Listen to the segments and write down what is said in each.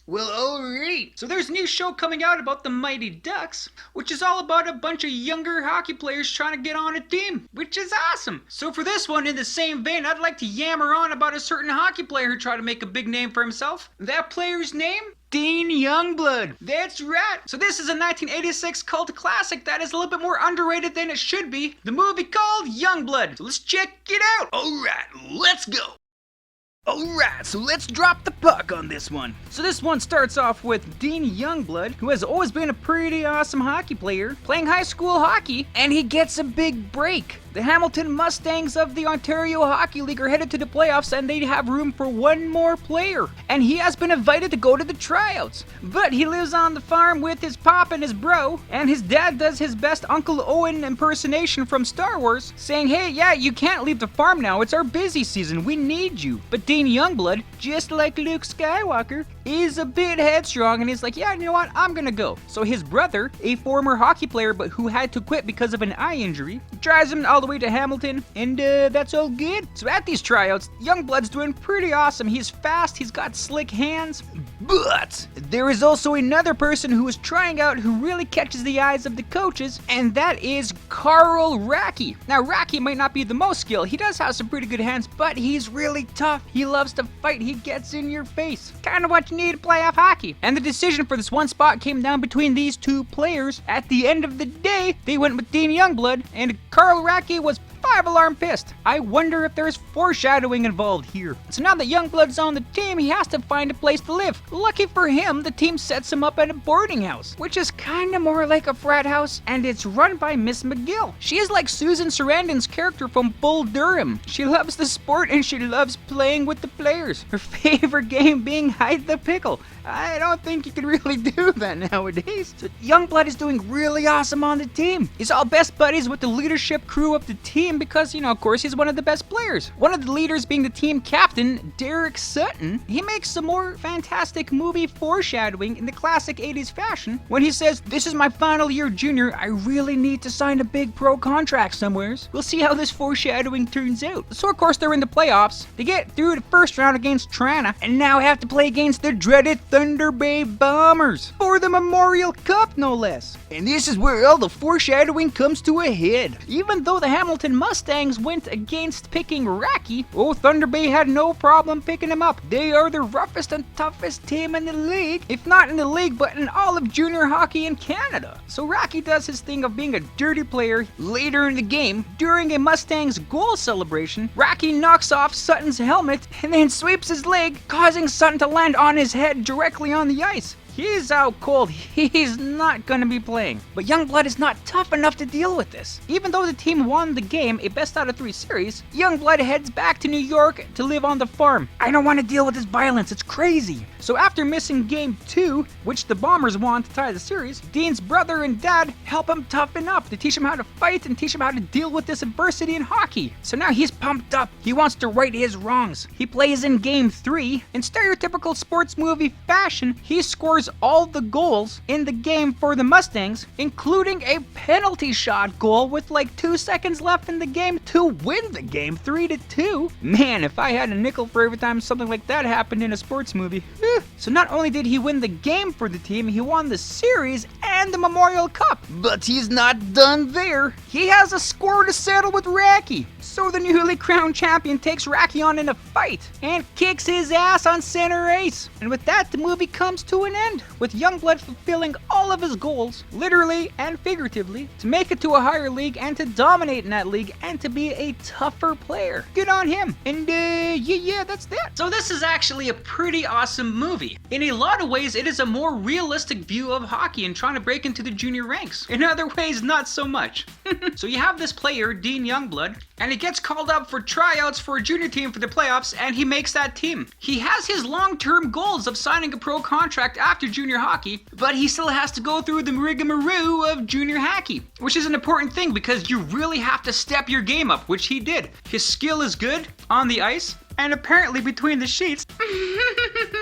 Well, alright. So there's a new show coming out about the Mighty Ducks, which is all about a bunch of younger hockey players trying to get on a team, which is awesome. So for this one, in the same vein, I'd like to yammer on about a certain hockey player who tried to make a big name for himself. That player's name? Dean Youngblood. That's right. So this is a 1986 cult classic that is a little bit more underrated than it should be. The movie called Youngblood. So let's check it out. Alright, let's go. Alright, so let's drop the puck on this one. So this one starts off with Dean Youngblood, who has always been a pretty awesome hockey player, playing high school hockey, and he gets a big break. The Hamilton Mustangs of the Ontario Hockey League are headed to the playoffs and they have room for one more player. And he has been invited to go to the tryouts. But he lives on the farm with his pop and his bro, and his dad does his best Uncle Owen impersonation from Star Wars, saying, hey, yeah, you can't leave the farm now, it's our busy season, we need you. But Dean Youngblood, just like Luke Skywalker, is a bit headstrong and he's like, yeah, you know what, I'm gonna go. So his brother, a former hockey player but who had to quit because of an eye injury, drives him all the way to Hamilton, and that's all good. So at these tryouts, Youngblood's doing pretty awesome. He's fast, he's got slick hands, but there is also another person who is trying out who really catches the eyes of the coaches, and that is Carl Racky. Now Racky might not be the most skilled, he does have some pretty good hands, but he's really tough. He loves to fight, he gets in your face. Kind of what you need to play off hockey. And the decision for this one spot came down between these two players. At the end of the day, they went with Dean Youngblood, and Carl Racky was 5-alarm pissed. I wonder if there's foreshadowing involved here. So now that Youngblood's on the team, he has to find a place to live. Lucky for him, the team sets him up at a boarding house, which is kinda more like a frat house, and it's run by Miss McGill. She is like Susan Sarandon's character from Bull Durham. She loves the sport and she loves playing with the players. Her favorite game being hide the pickle. I don't think you can really do that nowadays. So Youngblood is doing really awesome on the team. He's all best buddies with the leadership crew of the team because, of course, he's one of the best players. One of the leaders being the team captain, Derek Sutton. He makes some more fantastic movie foreshadowing in the classic 80s fashion when he says, this is my final year junior, I really need to sign a big pro contract somewheres. We'll see how this foreshadowing turns out. So of course they're in the playoffs. They get through the first round against Trana and now have to play against the dreaded Thunder Bay Bombers for the Memorial Cup, no less. And this is where all the foreshadowing comes to a head. Even though the Hamilton Mustangs went against picking Racky, Thunder Bay had no problem picking him up. They are the roughest and toughest team in the league, if not in the league, but in all of junior hockey in Canada. So Racky does his thing of being a dirty player. Later in the game, during a Mustangs goal celebration, Racky knocks off Sutton's helmet and then sweeps his leg, causing Sutton to land on his head directly on the ice. He's out cold, he's not gonna be playing. But Youngblood is not tough enough to deal with this. Even though the team won the game, a best out of 3 series, Youngblood heads back to New York to live on the farm. I don't want to deal with this violence, it's crazy. So after missing game 2, which the Bombers won to tie the series, Dean's brother and dad help him toughen up to teach him how to fight and teach him how to deal with this adversity in hockey. So now he's pumped up, he wants to right his wrongs. He plays in game 3. In stereotypical sports movie fashion, he scores all the goals in the game for the Mustangs, including a penalty shot goal with like 2 seconds left in the game to win the game 3-2. Man, if I had a nickel for every time something like that happened in a sports movie. So not only did he win the game for the team, he won the series and the Memorial Cup. But he's not done there. He has a score to settle with Racky. So the newly crowned champion takes Racky on in a fight and kicks his ass on center ice. And with that, the movie comes to an end, with Youngblood fulfilling all of his goals, literally and figuratively, to make it to a higher league and to dominate in that league and to be a tougher player. Good on him. And yeah, that's that. So this is actually a pretty awesome movie. In a lot of ways, it is a more realistic view of hockey and trying to break into the junior ranks. In other ways, not so much. So you have this player, Dean Youngblood, and he gets called up for tryouts for a junior team for the playoffs, and he makes that team. He has his long-term goals of signing a pro contract after junior hockey, but he still has to go through the rigmarole of junior hockey, which is an important thing because you really have to step your game up, which he did. His skill is good on the ice, and apparently between the sheets.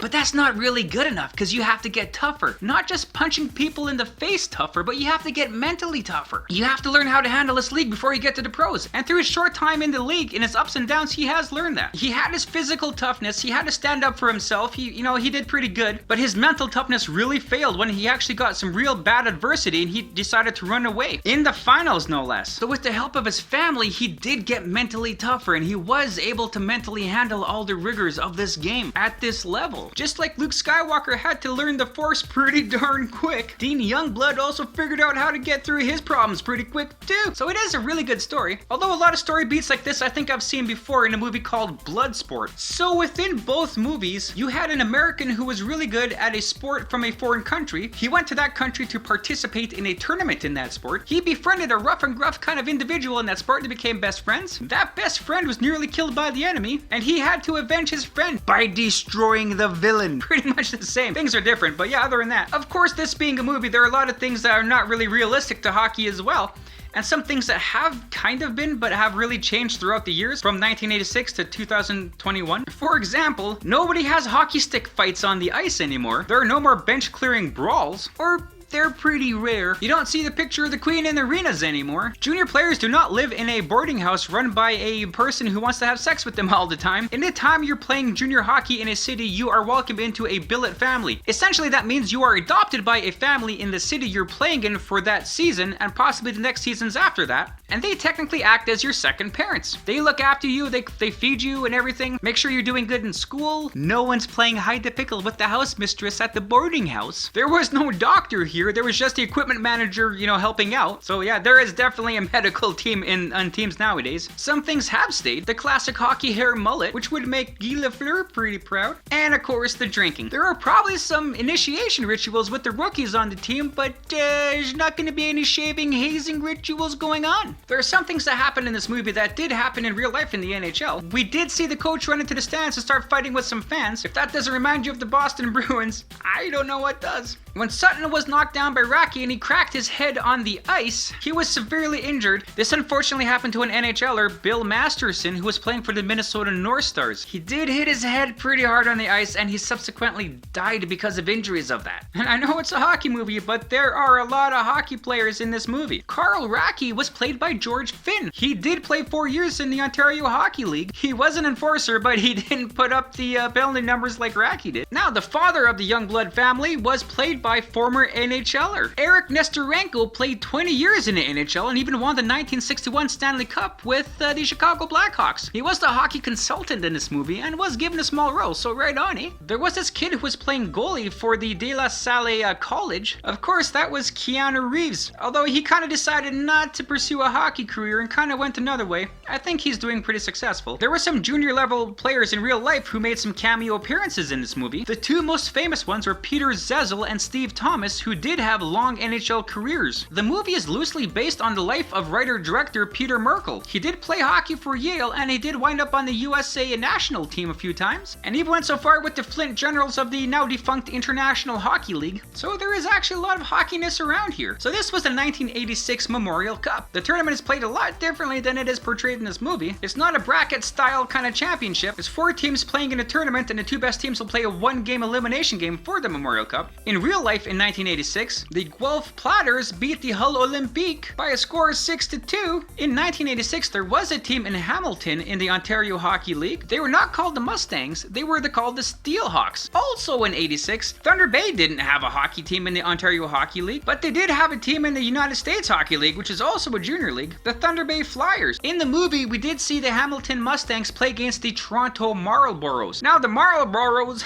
But that's not really good enough, because you have to get tougher. Not just punching people in the face tougher, but you have to get mentally tougher. You have to learn how to handle this league before you get to the pros. And through his short time in the league, in his ups and downs, he has learned that. He had his physical toughness, he had to stand up for himself, he did pretty good, but his mental toughness really failed when he actually got some real bad adversity and he decided to run away. In the finals, no less. So with the help of his family, he did get mentally tougher and he was able to mentally handle all the rigors of this game at this level. Just like Luke Skywalker had to learn the Force pretty darn quick, Dean Youngblood also figured out how to get through his problems pretty quick too. So it is a really good story. Although a lot of story beats like this I think I've seen before in a movie called Bloodsport. So within both movies, you had an American who was really good at a sport from a foreign country. He went to that country to participate in a tournament in that sport. He befriended a rough and gruff kind of individual in that sport and they became best friends. That best friend was nearly killed by the enemy and he had to avenge his friend by destroying the villain. Pretty much the same. Things are different, but yeah, other than that. Of course, this being a movie, there are a lot of things that are not really realistic to hockey as well. And some things that have kind of been, but have really changed throughout the years from 1986 to 2021. For example, nobody has hockey stick fights on the ice anymore. There are no more bench clearing brawls, or they're pretty rare. You don't see the picture of the Queen in the arenas anymore. Junior players do not live in a boarding house run by a person who wants to have sex with them all the time. In the time you're playing junior hockey in a city, you are welcomed into a billet family. Essentially, that means you are adopted by a family in the city you're playing in for that season and possibly the next seasons after that. And they technically act as your second parents. They look after you, they feed you and everything. Make sure you're doing good in school. No one's playing hide the pickle with the house mistress at the boarding house. There was no doctor here. There was just the equipment manager, helping out. So yeah, there is definitely a medical team on teams nowadays. Some things have stayed. The classic hockey hair mullet, which would make Guy Lafleur pretty proud. And of course, the drinking. There are probably some initiation rituals with the rookies on the team, but there's not going to be any shaving, hazing rituals going on. There are some things that happened in this movie that did happen in real life in the NHL. We did see the coach run into the stands and start fighting with some fans. If that doesn't remind you of the Boston Bruins, I don't know what does. When Sutton was knocked down by Racky and he cracked his head on the ice, he was severely injured. This unfortunately happened to an NHLer, Bill Masterson, who was playing for the Minnesota North Stars. He did hit his head pretty hard on the ice and he subsequently died because of injuries of that. And I know it's a hockey movie, but there are a lot of hockey players in this movie. Carl Racky was played by George Finn. He did play 4 years in the Ontario Hockey League. He was an enforcer, but he didn't put up the penalty numbers like Racky did. Now, the father of the Youngblood family was played by former NHLer. Eric Nestorenko played 20 years in the NHL and even won the 1961 Stanley Cup with the Chicago Blackhawks. He was the hockey consultant in this movie and was given a small role, so right on, eh? There was this kid who was playing goalie for the De La Salle College. Of course, that was Keanu Reeves. Although he kind of decided not to pursue a hockey career and kind of went another way. I think he's doing pretty successful. There were some junior level players in real life who made some cameo appearances in this movie. The two most famous ones were Peter Zezel and Steve Thomas, who did have long NHL careers. The movie is loosely based on the life of writer-director Peter Merkel. He did play hockey for Yale and he did wind up on the USA national team a few times, and even went so far with the Flint Generals of the now defunct International Hockey League. So there is actually a lot of hockeyness around here. So this was the 1986 Memorial Cup. The tournament is played a lot differently than it is portrayed in this movie. It's not a bracket style kind of championship. It's 4 teams playing in a tournament and the 2 best teams will play a 1-game elimination game for the Memorial Cup. In real life in 1986, the Guelph Platters beat the Hull Olympique by a score of 6-2. In 1986, there was a team in Hamilton in the Ontario Hockey League. They were not called the Mustangs, they were called the Steelhawks. Also in 86, Thunder Bay didn't have a hockey team in the Ontario Hockey League, but they did have a team in the United States Hockey League, which is also a junior league, the Thunder Bay Flyers. In the movie, we did see the Hamilton Mustangs play against the Toronto Marlboros. Now the Marlboros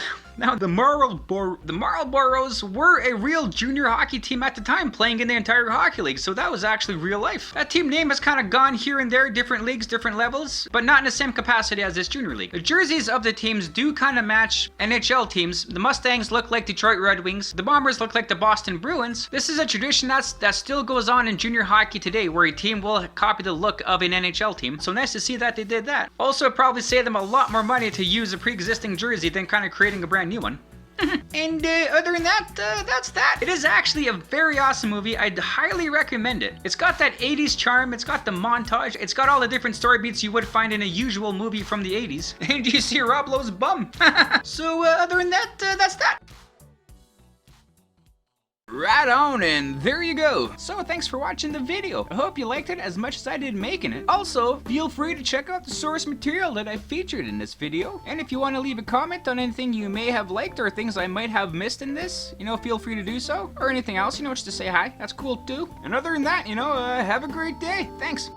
were a real junior hockey team at the time, playing in the entire hockey league, so that was actually real life. That team name has kind of gone here and there, different leagues, different levels, but not in the same capacity as this junior league. The jerseys of the teams do kind of match NHL teams. The Mustangs look like Detroit Red Wings, the Bombers look like the Boston Bruins. This is a tradition that still goes on in junior hockey today, where a team will copy the look of an NHL team, so nice to see that they did that. Also, it'd probably save them a lot more money to use a pre-existing jersey than kind of creating a brand new one. And other than that, that's that. It is actually a very awesome movie. I'd highly recommend it. It's got that 80s charm, it's got the montage, it's got all the different story beats you would find in a usual movie from the 80s. And you see Rob Lowe's bum. So other than that, that's that. Right on, and there you go. So thanks for watching the video. I hope you liked it as much as I did making it. Also, feel free to check out the source material that I featured in this video. And if you want to leave a comment on anything you may have liked or things I might have missed in this, feel free to do so. Or anything else, just to say hi. That's cool too. And other than that, have a great day. Thanks.